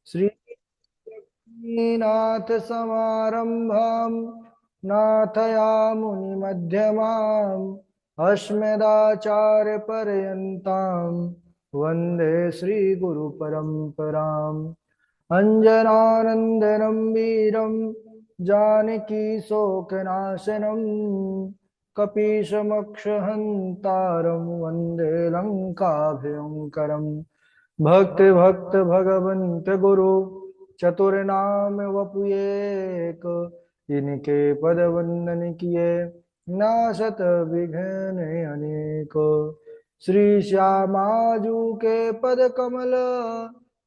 श्रीनाथ समारंभां नाथयामुनिमध्यमाम् अस्मदाचार्यपर्यन्तां वन्दे श्रीगुरुपरम्पराम्। अञ्जनानन्दनं वीरं जानकी शोकनाशनं कपीशमक्षहन्तारं वन्दे लङ्काभयङ्करम्। भक्ति भक्त भगवंत गुरु चतुर्नाम वपुएक, इनके पद वंदन किए नासत विघ्न अनेक। श्री श्यामाजू के पद कमल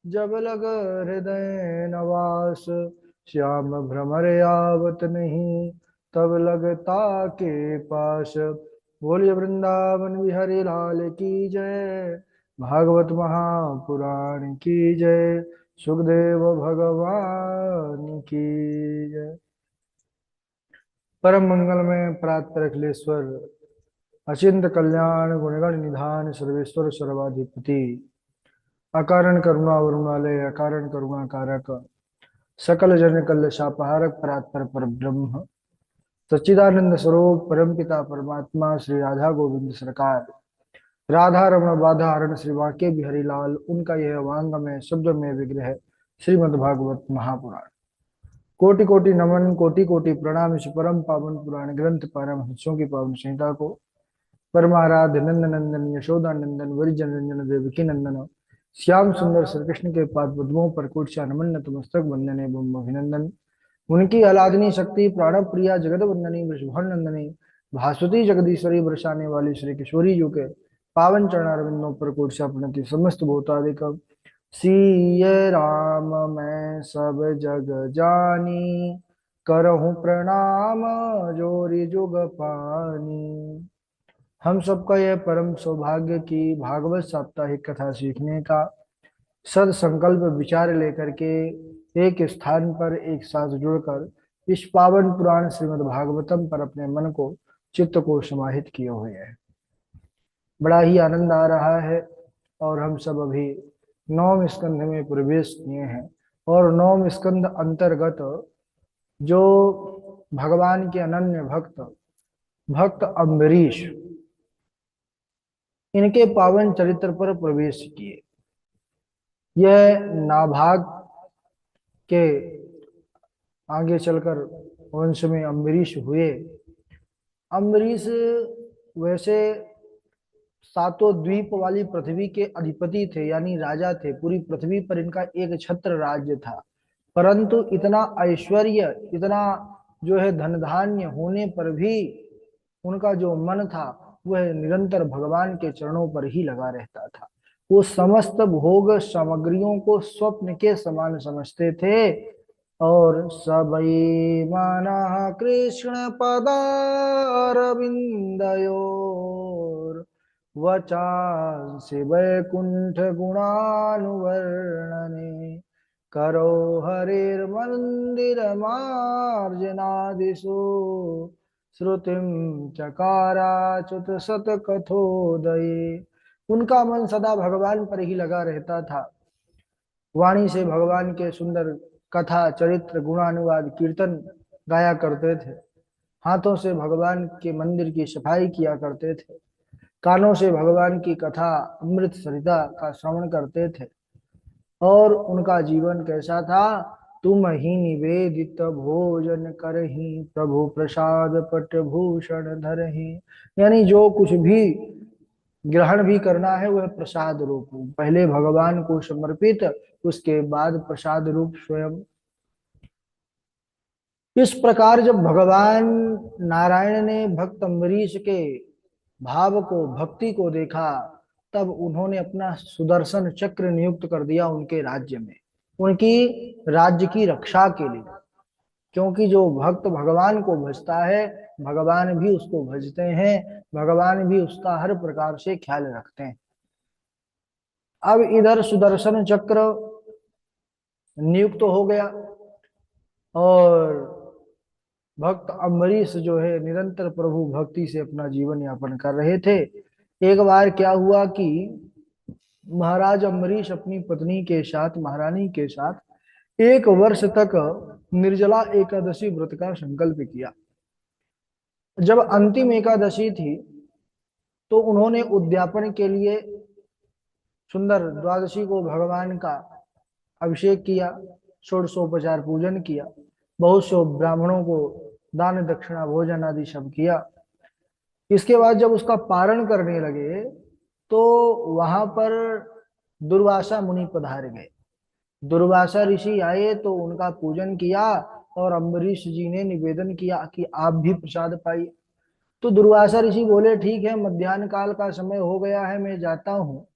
जब लग हृदय नवास, श्याम भ्रमर आवत नहीं तब लगता के पास। बोलिए वृंदावन बिहारी लाल की जय, भागवत महापुराण की जय, सुखदेव भगवान की जय। परम मंगल में प्रातः अखिलेश्वर अचिंत कल्याण गुणगण निधान सर्वेश्वर सर्वाधिपति, अकारण करुणा वरुणालय अकारण करुणा कारक, सकल जन कल्यशापहारक परात्पर पर ब्रह्म सच्चिदानंद स्वरूप परमपिता परमात्मा श्री राधा गोविंद सरकार, राधा रमण बाधा हरण श्री वाक्य बिहारी लाल, उनका यह वांग में शब्द में विग्रह श्रीमद् भागवत महापुराण। कोटि कोटि नमन कोटि कोटि प्रणाम इस परम पावन पुराण ग्रंथ परम हंसों की पावन संहिता को परमाराध्य नंद नंदन यशोदा नंदन वरिजन रंजन देवकी नंदन श्याम सुंदर श्री कृष्ण के पाद पद्मों पर कोटि नमन नतमस्तक वंदने एवं अभिनंदन। उनकी आलादनी शक्ति प्राण प्रिया जगत वंदनी वृषभान नंदनी भास्वती जगदीश्वरी बरसाने वाली श्री किशोरी जी के पावन चरणारविंदों पर कोटि प्रणति। समस्त भूतादिक सीय राम मैं सब जग जानी, करहूं प्रणाम जोरी जुग पानी। हम सबका यह परम सौभाग्य की भागवत साप्ताहिक कथा सीखने का सद संकल्प विचार लेकर के एक स्थान पर एक साथ जुड़कर इस पावन पुराण श्रीमद् भागवतम पर अपने मन को चित्त को समाहित किए हुए हैं। बड़ा ही आनंद आ रहा है और हम सब अभी नौम स्कंध में प्रवेश किए हैं और नौम स्कंध अंतर्गत जो भगवान के अनन्य भक्त भक्त अम्बरीश, इनके पावन चरित्र पर प्रवेश किए। यह नाभाग के आगे चलकर वंश में अम्बरीश हुए। अम्बरीश वैसे सातों द्वीप वाली पृथ्वी के अधिपति थे, यानी राजा थे। पूरी पृथ्वी पर इनका एक छत्र राज्य था, परंतु इतना ऐश्वर्य, इतना जो है धन धान्य होने पर भी उनका जो मन था वह निरंतर भगवान के चरणों पर ही लगा रहता था। वो समस्त भोग सामग्रियों को स्वप्न के समान समझते थे और सबई माना कृष्ण पदारविंदयोर वचांसि वैकुंठ गुणानुवर्णने, करो हरिर्मंदिर मार्जनादिषु श्रुतिम चकाराच्युत सत कथोदये। उनका मन सदा भगवान पर ही लगा रहता था। वाणी से भगवान के सुंदर कथा चरित्र गुणानुवाद कीर्तन गाया करते थे, हाथों से भगवान के मंदिर की सफाई किया करते थे, कानों से भगवान की कथा अमृत सरिता का श्रवण करते थे। और उनका जीवन कैसा था? तुम ही निवेदित भोजन करही, प्रभु प्रसाद पट भूषण धरही। यानी जो कुछ भी ग्रहण भी करना है वह प्रसाद रूप, पहले भगवान को समर्पित, उसके बाद प्रसाद रूप स्वयं। इस प्रकार जब भगवान नारायण ने भक्त अम्बरीश के भाव को, भक्ति को देखा, तब उन्होंने अपना सुदर्शन चक्र नियुक्त कर दिया उनके राज्य में, उनकी राज्य की रक्षा के लिए। क्योंकि जो भक्त भगवान को भजता है, भगवान भी उसको भजते हैं, भगवान भी उसका हर प्रकार से ख्याल रखते हैं। अब इधर सुदर्शन चक्र नियुक्त हो गया और भक्त अम्बरीश जो है निरंतर प्रभु भक्ति से अपना जीवन यापन कर रहे थे। एक बार क्या हुआ कि महाराज अम्बरीश अपनी पत्नी के साथ, महारानी के साथ 1 वर्ष तक निर्जला एकादशी व्रत का संकल्प किया। जब अंतिम एकादशी थी तो उन्होंने उद्यापन के लिए सुंदर द्वादशी को भगवान का अभिषेक किया, षोडशोपचार पूजन किया, बहुत से ब्राह्मणों को दान दक्षिणा भोजन आदि सब किया। इसके बाद जब उसका पारण करने लगे तो वहां पर दुर्वासा मुनि पधार गए। दुर्वासा ऋषि आए तो उनका पूजन किया और अम्बरीश जी ने निवेदन किया कि आप भी प्रसाद पाइए। तो दुर्वासा ऋषि बोले ठीक है, मध्याह्न काल का समय हो गया है, मैं जाता हूँ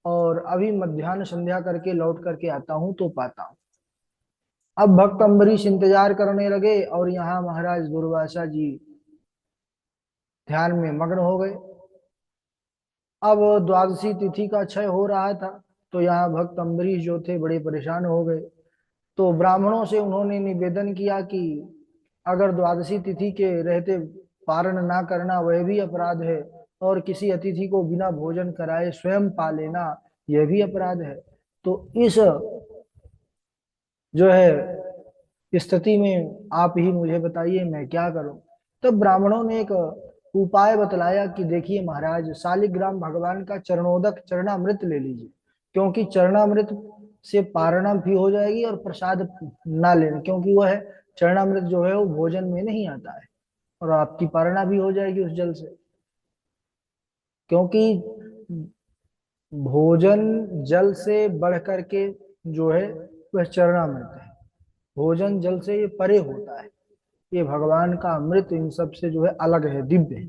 और अभी मध्याह्न संध्या करके लौट करके आता हूँ तो पाता हूँ। अब भक्त अम्बरीश इंतजार करने लगे और यहाँ महाराज दुर्वासा जी ध्यान में मग्न हो गए। अब द्वादशी तिथि का क्षय हो रहा था तो यहाँ भक्त अम्बरीश जो थे बड़े परेशान हो गए। तो ब्राह्मणों से उन्होंने निवेदन किया कि अगर द्वादशी तिथि के रहते पारण ना करना वह भी अपराध है, और किसी अतिथि को बिना भोजन कराए स्वयं पा लेना यह भी अपराध है। तो इस जो है स्थिति में आप ही मुझे बताइए मैं क्या करूं। तब ब्राह्मणों ने एक उपाय बतलाया कि देखिए महाराज, शालिग्राम भगवान का चरणोदक चरणामृत ले लीजिए, क्योंकि चरणामृत से पारणा भी हो जाएगी और प्रसाद ना लेना, क्योंकि वह है चरणामृत जो है वो भोजन में नहीं आता है, और आपकी पारणा भी हो जाएगी उस जल से, क्योंकि भोजन जल से बढ़ करके जो है वह चरणामृत है। भोजन जल से ये परे होता है, ये भगवान का अमृत इन सब से जो है अलग है, दिव्य है।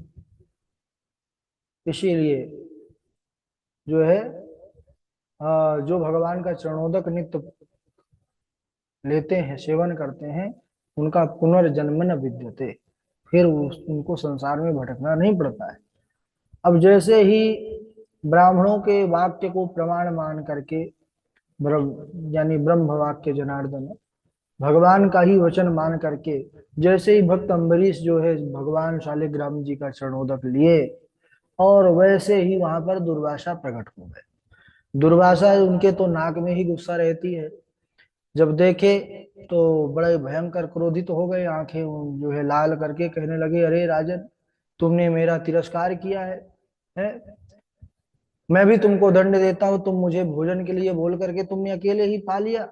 इसीलिए जो है जो भगवान का चरणोदक नित्य लेते हैं, सेवन करते हैं, उनका पुनर्जन्म न विद्यते, फिर उनको संसार में भटकना नहीं पड़ता है। अब जैसे ही ब्राह्मणों के वाक्य को प्रमाण मान करके ब्रह्म यानी ब्रह्म वाक्य जनार्दन भगवान का ही वचन मान करके जैसे ही भक्त अम्बरीश जो है भगवान शालिग्राम जी का चरणोदक लिए, और वैसे ही वहां पर दुर्वासा प्रकट हो गए। दुर्वासा उनके तो नाक में ही गुस्सा रहती है, जब देखे तो बड़े भयंकर क्रोधित हो गए, आंखें जो है लाल करके कहने लगे, अरे राजन, तुमने मेरा तिरस्कार किया है? मैं भी तुमको दंड देता हूं, तुम मुझे भोजन के लिए बोल करके तुमने अकेले ही पा लिया,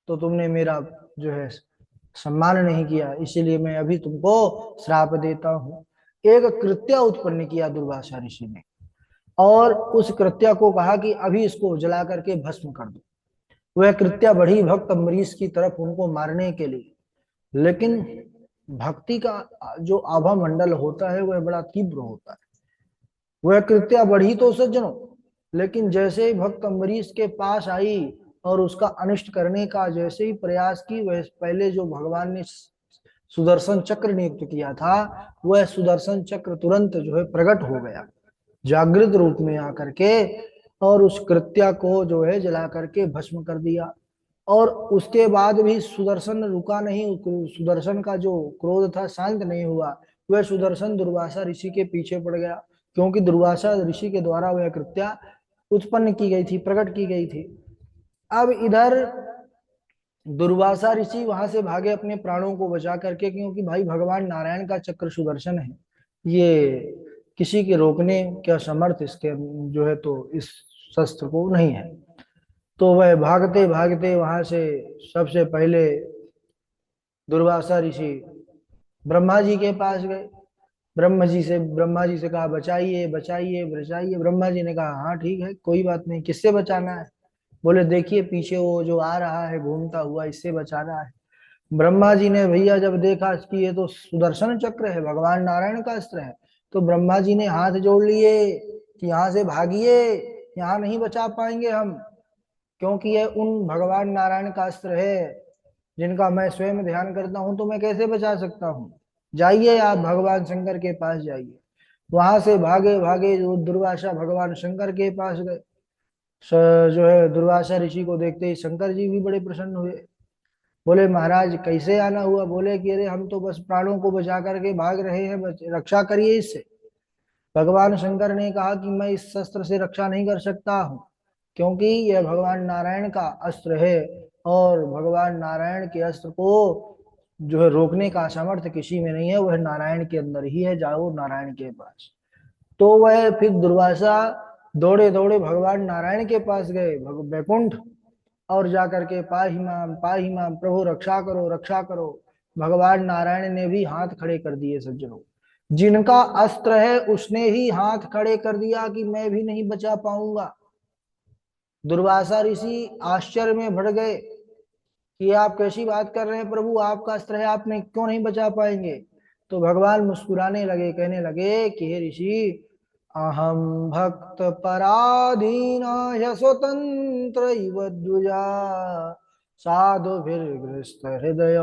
तो तुमने मेरा जो है सम्मान नहीं किया, इसीलिए मैं अभी तुमको श्राप देता हूँ। एक कृत्या उत्पन्न किया दुर्वासा ऋषि ने, और उस कृत्या को कहा कि अभी इसको जला करके भस्म कर दो। वह कृत्या बढ़ी भक्त अम्बरीश की तरफ उनको मारने के लिए, लेकिन भक्ति का जो आभा मंडल होता है वह बड़ा तीव्र होता है। वह कृत्या बढ़ी तो सज्जनों, लेकिन जैसे ही भक्त अम्बरीश के पास आई और उसका अनिष्ट करने का जैसे ही प्रयास की, वह पहले जो भगवान ने सुदर्शन चक्र नियुक्त किया था वह सुदर्शन चक्र तुरंत जो है प्रकट हो गया जागृत रूप में आकर के, और उस कृत्या को जो है जला करके भस्म कर दिया। और उसके बाद भी सुदर्शन रुका नहीं, सुदर्शन का जो क्रोध था शांत नहीं हुआ, वह सुदर्शन दुर्वासा ऋषि के पीछे पड़ गया, क्योंकि दुर्वासा ऋषि के द्वारा वह कृत्या उत्पन्न की गई थी, प्रकट की गई थी। अब इधर दुर्वासा ऋषि वहां से भागे अपने प्राणों को बचा करके, क्योंकि भाई भगवान नारायण का चक्र सुदर्शन है, ये किसी के रोकने का समर्थ इसके जो है तो इस शस्त्र को नहीं है। तो वह भागते भागते वहां से सबसे पहले दुर्वासा ऋषि ब्रह्मा जी के पास गए। ब्रह्मा जी से कहा बचाइए बचाइए बचाइए। ब्रह्मा जी ने कहा हाँ ठीक है, कोई बात नहीं, किससे बचाना है? बोले देखिए पीछे वो जो आ रहा है घूमता हुआ, इससे बचाना है। ब्रह्मा जी ने भैया जब देखा कि ये तो सुदर्शन चक्र है, भगवान नारायण का अस्त्र है, तो ब्रह्मा जी ने हाथ जोड़ लिए कि यहाँ से भागिए, यहाँ नहीं बचा पाएंगे हम, क्योंकि ये उन भगवान नारायण का अस्त्र है जिनका मैं स्वयं ध्यान करता हूं, तो मैं कैसे बचा सकता हूँ? जाइए आप भगवान शंकर के पास जाइए। वहां से भागे भागे जो दुर्वासा भगवान शंकर के पास गए। जो है दुर्वासा ऋषि को देखते ही शंकर जी भी बड़े प्रसन्न हुए। बोले महाराज कैसे आना हुआ? बोले कि अरे हम तो बस प्राणों को बचा करके भाग रहे हैं, रक्षा करिए इससे। भगवान शंकर ने कहा कि मैं इस शस्त्र से रक्षा नहीं कर सकता हूँ, क्योंकि यह भगवान नारायण का अस्त्र है, और भगवान नारायण के अस्त्र को जो है रोकने का सामर्थ्य किसी में नहीं है, वह नारायण के अंदर ही है, जाओ नारायण के पास। तो वह फिर दुर्वासा दौड़े दौड़े भगवान नारायण के पास गए, वैकुंठ, और जाकर के पाही माम प्रभु रक्षा करो रक्षा करो। भगवान नारायण ने भी हाथ खड़े कर दिए सज्जनों, जिनका अस्त्र है उसने ही हाथ खड़े कर दिया कि मैं भी नहीं बचा पाऊंगा। दुर्वासा ऋषि आश्चर्य में भर गए कि आप कैसी बात कर रहे हैं प्रभु, आपका अस्त्र है, आप नहीं क्यों नहीं बचा पाएंगे। तो भगवान मुस्कुराने लगे, कहने लगे कि हे ऋषि, अहम भक्त पराधीन स्वतंत्र इव द्विजा साधुभिर्ग्रस्त हृदय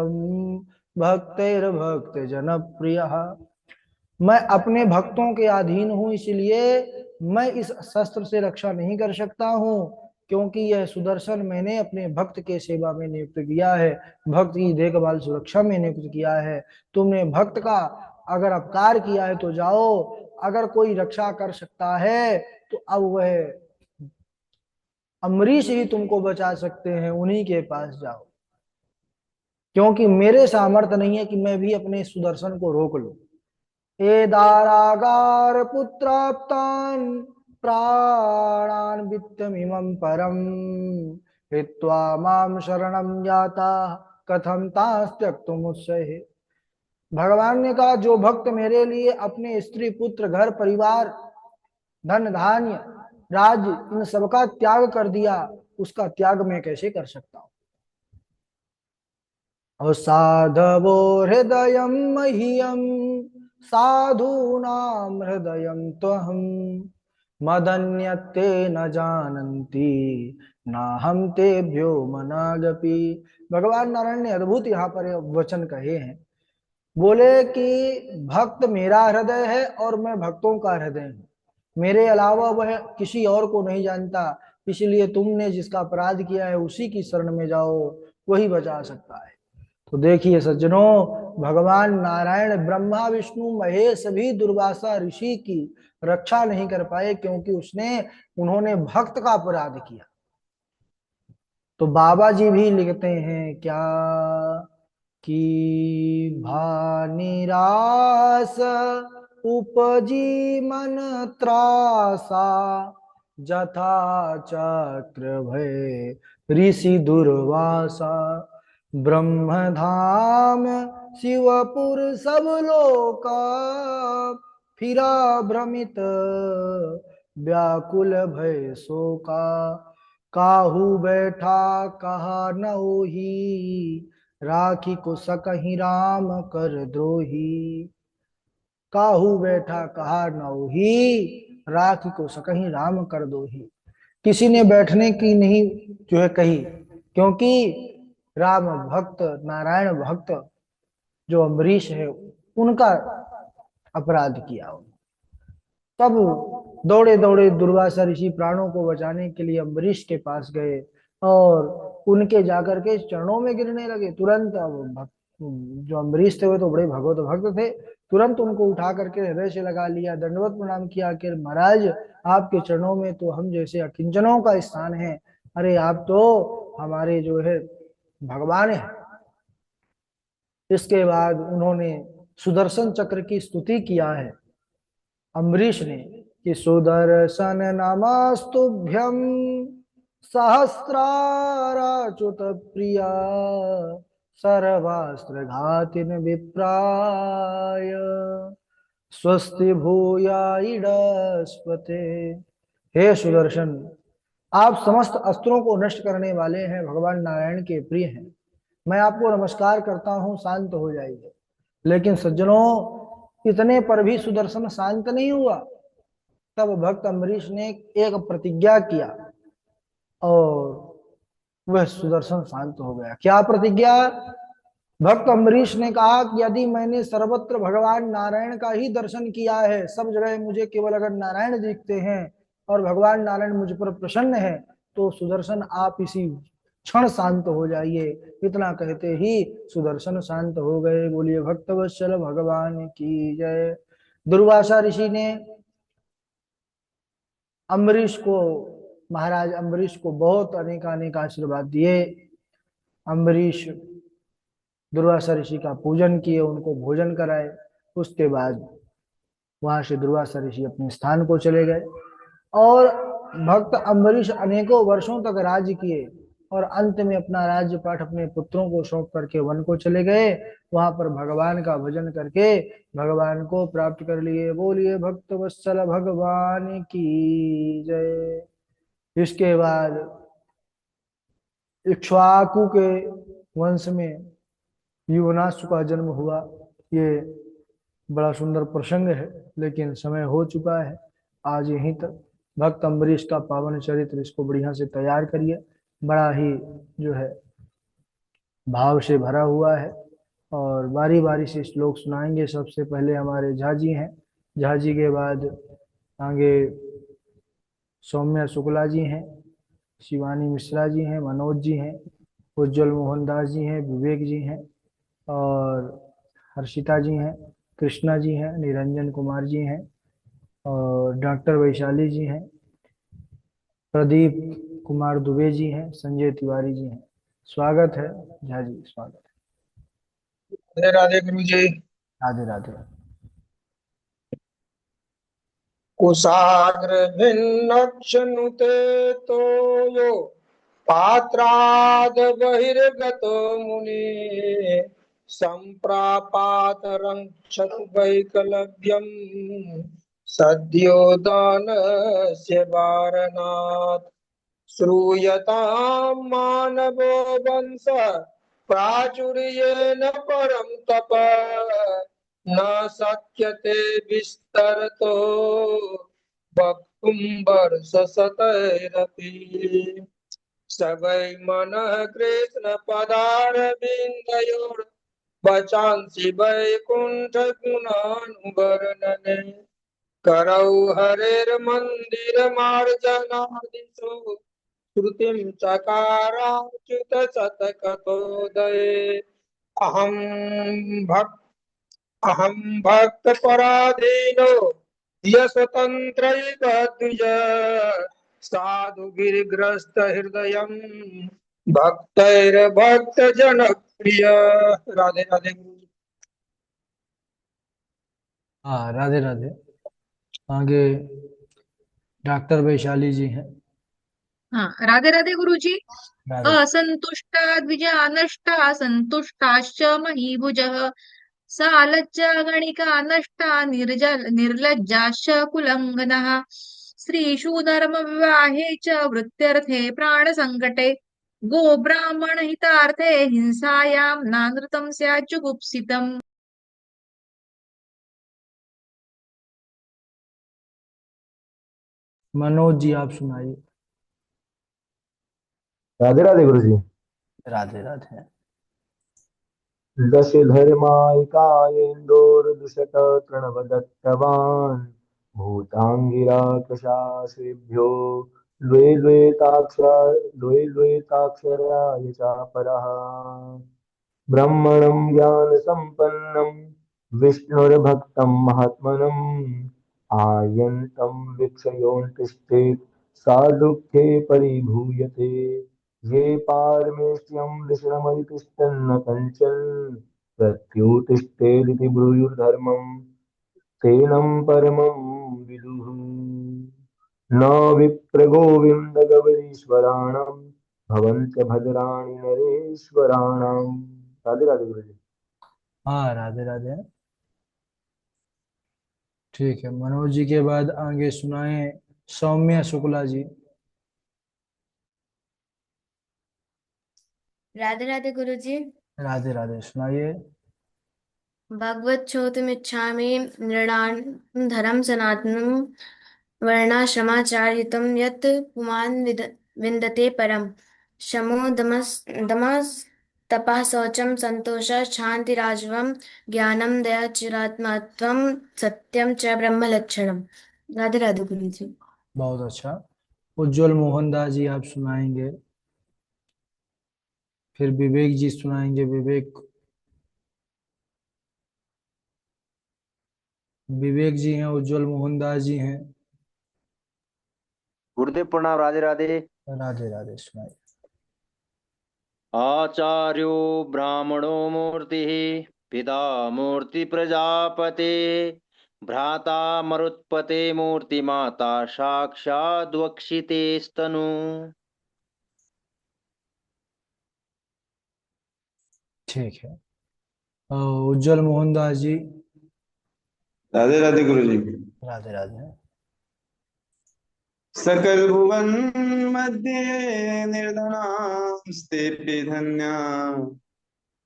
भक्तैर भक्त जन प्रिय। मैं अपने भक्तों के अधीन हूं, इसलिए मैं इस शस्त्र से रक्षा नहीं कर सकता हूं, क्योंकि यह सुदर्शन मैंने अपने भक्त के सेवा में नियुक्त किया है, भक्त की देखभाल सुरक्षा में नियुक्त किया है। तुमने भक्त का अगर अपकार किया है तो जाओ, अगर कोई रक्षा कर सकता है तो अब वह अम्बरीश ही तुमको बचा सकते हैं, उन्हीं के पास जाओ, क्योंकि मेरे सामर्थ्य नहीं है कि मैं भी अपने सुदर्शन को रोक लूं। ए दारागार पुत्राप्तान प्राणान वित्तमिमं परम हित्वा माम शरणं जाता कथम तास त्यक्तुमुच्चये। भगवान ने कहा, जो भक्त मेरे लिए अपने स्त्री पुत्र घर परिवार धन धान्य राज्य इन सबका त्याग कर दिया, उसका त्याग मैं कैसे कर सकता हूँ। और साधवो हृदय मह्यम साधूनाम हृदय तो हम मदन्यते न जानन्ति ना हम तेभ्यो मनागपि। भगवान नारायण ने अद्भुत यहाँ पर वचन कहे हैं, बोले कि भक्त मेरा हृदय है और मैं भक्तों का हृदय हूँ, मेरे अलावा वह किसी और को नहीं जानता, इसलिए तुमने जिसका अपराध किया है उसी की शरण में जाओ, वही बचा सकता है। तो देखिए सज्जनों, भगवान नारायण ब्रह्मा विष्णु महेश भी दुर्वासा ऋषि की रक्षा नहीं कर पाए, क्योंकि उन्होंने भक्त का अपराध किया। तो बाबा जी भी लिखते हैं क्या कि भानिरास उपजी मन त्रासा जथा चक्र भय ऋषि दुर्वासा ब्रह्मधाम शिवपुर सब लोका फिरा भ्रमित व्याकुल भय शोका काहू बैठा कहा नओही राखी को सकहि राम कर द्रोही। काहू बैठा कहा नओही राखी को सकहि राम कर दोही। किसी ने बैठने की नहीं जो है कही, क्योंकि राम भक्त नारायण भक्त जो अम्बरीश है उनका अपराध किया। तब दौड़े दौड़े दुर्वासा ऋषि प्राणों को बचाने के लिए अम्बरीश के पास गए और उनके जाकर के चरणों में गिरने लगे। तुरंत अब जो अम्बरीश थे वो तो बड़े भगवत भक्त थे, तुरंत उनको उठा करके हृदय से लगा लिया, दंडवत प्रणाम किया कि महाराज आपके चरणों में तो हम जैसे अकिंचनों का स्थान है, अरे आप तो हमारे जो है भगवान है। इसके बाद उन्होंने सुदर्शन चक्र की स्तुति किया है अम्बरीश ने कि सुदर्शन नमस्तुभ्यं सहस्राराच्युत प्रिया सर्वास्त्र घातिन विप्राय स्वस्ति भूया इडस्पते। हे सुदर्शन, आप समस्त अस्त्रों को नष्ट करने वाले हैं, भगवान नारायण के प्रिय हैं, मैं आपको नमस्कार करता हूं, शांत हो जाइए। लेकिन सज्जनों, इतने पर भी सुदर्शन शांत नहीं हुआ। तब भक्त अम्बरीश ने एक प्रतिज्ञा किया और वह सुदर्शन शांत हो गया। क्या प्रतिज्ञा? भक्त अम्बरीश ने कहा कि यदि मैंने सर्वत्र भगवान नारायण का ही दर्शन किया है, सब जगह मुझे केवल अगर नारायण दिखते हैं और भगवान नारायण मुझ पर प्रसन्न है, तो सुदर्शन आप इसी क्षण शांत हो जाइए। इतना कहते ही सुदर्शन शांत हो गए। बोलिए भक्तवत्सल भगवान की जय। दुर्वासा ऋषि ने अम्बरीश को, महाराज अम्बरीश को बहुत अनेक अनेक आशीर्वाद दिए। अम्बरीश दुर्वासा ऋषि का पूजन किए, उनको भोजन कराए। उसके बाद वहां से दुर्वासा ऋषि अपने स्थान को चले गए और भक्त अम्बरीश अनेकों वर्षों तक राज्य किए और अंत में अपना राज्य पाठ अपने पुत्रों को सौंप करके वन को चले गए। वहां पर भगवान का भजन करके भगवान को प्राप्त कर लिए। बोलिए भक्त वत्सल भगवान की जय। इसके बाद इक्ष्वाकु के वंश में युवनाश्व का जन्म हुआ। ये बड़ा सुंदर प्रसंग है, लेकिन समय हो चुका है आज यहीं तक। भक्त अम्बरीश का पावन चरित्र इसको बढ़िया से तैयार करिए, बड़ा ही जो है भाव से भरा हुआ है। और बारी बारी से श्लोक सुनाएंगे। सबसे पहले हमारे झा जी हैं, झा जी के बाद आगे सौम्या शुक्ला जी हैं, शिवानी मिश्रा जी हैं, मनोज जी हैं, उज्जवल मोहन दास जी हैं, विवेक जी हैं, और हर्षिता जी हैं, कृष्णा जी हैं, निरंजन कुमार जी हैं, और डॉक्टर वैशाली जी हैं, प्रदीप कुमार दुबे जी हैं, संजय तिवारी जी हैं। स्वागत है झा जी, स्वागत है। राधे राधे गुरु जी। राधे राधे। कुशाग्र भिन्नक्षनुते तोयो पात्राद बहिर्गतो मुनि सम्प्रापात रक्षत वैकलव्यम् सद्यो दानस्य वारणात् श्रूयतां मानवो वंश प्राचुर्येण परं तप न शक्यते विस्तरतो वक्तुं वर्षशतैरपि स वै मनः कृष्णपदारविन्दयोर् वचांसि वैकुण्ठगुणानुवर्णने करौ हरेर्मन्दिरमार्जनादिषु श्रुतिं चकाराच्युत शतकतोदये अहं भक्त अहं भक्तपराधीनो यशतन्त्रैव द्विज साधुगिरिग्रस्तहृदयं भक्तैर्भक्तजनप्रिय। राधे राधे गुरु जी। हाँ राधे राधे। आगे डॉक्टर वैशाली जी हैं। हाँ, राधे राधे गुरुजी। राधे। असंतुष्टा द्विजा नष्टा संतुष्टाश्च महीभुजः सा लज्जा गणिका नष्टा निर्लज्जाश्च कुलङ्गनः स्त्रीषु धर्मविवाहे च वृत्त्यर्थे प्राणसङ्कटे गो ब्राह्मण हितार्थे हिंसायां नानृतं स्यात् जुगुप्सितम्। मनोज जी आप सुनाइए। राधे राधे गुरु जी। राधे राधे। दशधर्मायिकायेन्दोर्दुषट तृणवदत्तवान् भूताङ्गिराकशासेभ्यो द्वे द्वेताक्षराय चापरः ब्रह्मणं ज्ञानसम्पन्नं विष्णुर्भक्तं महात्मनम् आयन्तं वीक्षयोन्तिष्ठेत् सा दुःखे परिभूयते ये पारमेष्ठ्यं विषणमतिष्ठन्न कञ्चन प्रत्युतिष्ठेदिति ब्रूयुर्धर्मं तेनं परमं विदुः न विप्रगोविन्दगवरीश्वराणां भवन्त्य भद्राणि नरेश्वराणां। राधे राधे गुरु जी। हाँ राधे राधे। ठीक है, मनोज जी के बाद आगे सुनाए सौम्या शुक्ला जी। राधे राधे गुरुजी। राधे राधे सुनाइए। भगवत श्रोतुमिच्छामि नृणां धरम सनातनं वर्णाश्रमाचार्युतं यत् पुमान् विन्दते परम् शमो दमस्तपः शौचं सन्तोषः क्षान्तिराजवं ज्ञानं दया चिरात्मत्वं सत्यं च ब्रह्मलक्षणम्। राधे राधे गुरुजी। बहुत अच्छा। उज्जवल मोहन दास जी आप सुनाएंगे, फिर विवेक जी सुनाएंगे। विवेक जी हैं, उज्जवल मोहन दास जी हैं। गुरुदेव प्रणाम। राधे राधे। राधे राधे। सुनाइए। आचार्यो ब्राह्मणो मूर्तिः पिता मूर्ति प्रजापते भ्राता मरुत्पते मूर्तिमाता साक्षाद्वक्षिते स्तनु। ठीक है। उज्जवल मोहनदास जी। राधे राधे गुरु जी। राधे राधे। सकल भुवन मध्ये निर्धनास्तेऽपि धन्या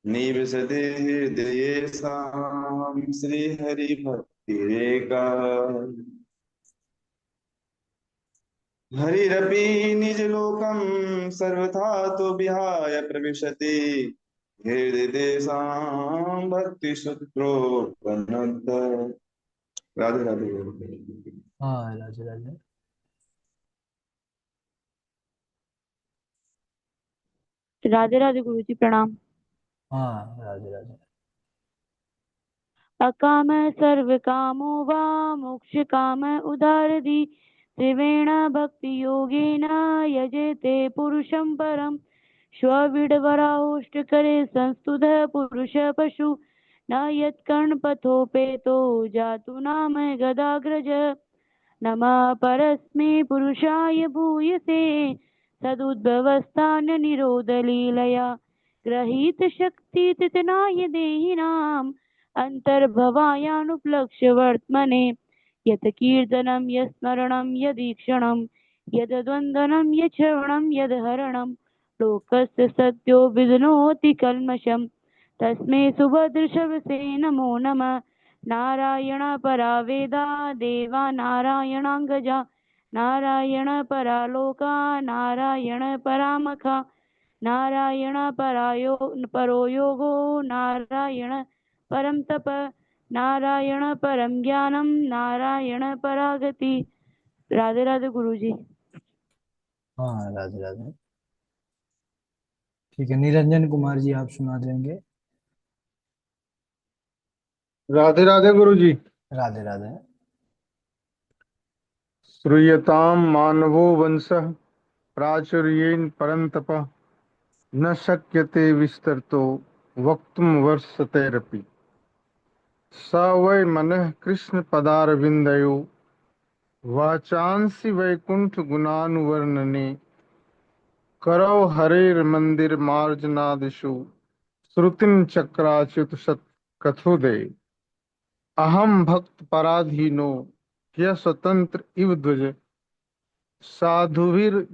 निवसते हृदयेषां श्रीहरिभक्तिरेका। हरिरपि निजलोकं सर्वथा तो विहाय प्रविशति हृदयेषां भक्तिसूत्रोपनत। राधे राधे। हाँ, राधे राधे। राधे राधे गुरु जी प्रणाम। हाँ, राधे राधे। अकाम सर्व कामो वा मोक्ष काम उदारधि त्रिवेण भक्ति योगेन यजेते पुरुषं परम श्वविडवराहोष्ट करे संस्तुत पुरुष पशु न यत्कर्णपथोपेतो जातु नाम गदाग्रज नमः परस्मै पुरुषाय भूयसे सदुद्भवस्थान निरोधलीलया ग्रहीत शक्ति तितनाय देहिनाम् अन्तर्भवायानुप्लक्ष्य वर्त्मने यत् कीर्तनं यत् स्मरणं यदीक्षणं यद्वन्दनं यत् श्रवणं यद्हरणं लोकस्य सत्यो विदनोति कल्मषं तस्मै सुभद्रशवसे नमो नमः। नारायण परा वेदा देवा नारायणाङ्गजा नारायण परा लोका नारायण परामखा नारायण परो योगो नारायण परम तप नारायण परम ज्ञानम नारायण परागति। राधे राधे गुरु जी। हाँ, राधे राधे। ठीक है, निरंजन कुमार जी आप सुना देंगे। राधे राधे गुरु जी। राधे राधे। श्रूयतां मानवो वंशः प्राचुर्येण परन्तपः न शक्यते विस्तरतो वक्तुं वर्षतेरपि। स वै मनः कृष्णपदारविन्दयो वाचांसि वैकुंठ गुणानुवर्णने करौ हरेर्मन्दिर मार्जनादिषु श्रुतिं चक्राच्युत कथोदे अहम भक्त पराधीनो ह्य स्वतंत्र इव ध्वज साधुभिर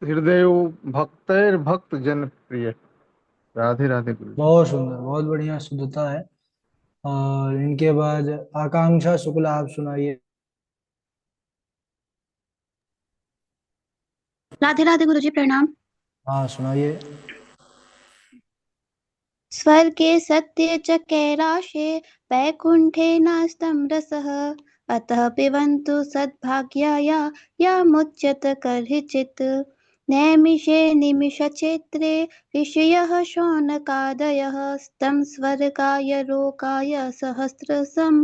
हृदयो भक्तैर भक्त जन प्रिय। राधे राधे गुरु जी। बहुत सुंदर, बहुत बढ़िया शुद्धता है। और इनके बाद आकांक्षा शुक्ला आप सुनाइए। राधे राधे गुरुजी प्रणाम। हाँ, सुनाइए। स्वर्गे सत्ये च कैलाशे वैकुण्ठे नास्तं रसः अतः पिबन्तु सद्भाग्याया यामुच्यत कर्हिचित् नैमिषे निमिषचैत्रे ऋषयः शौनकादयः तं स्वर्गाय लोकाय सहस्रशम्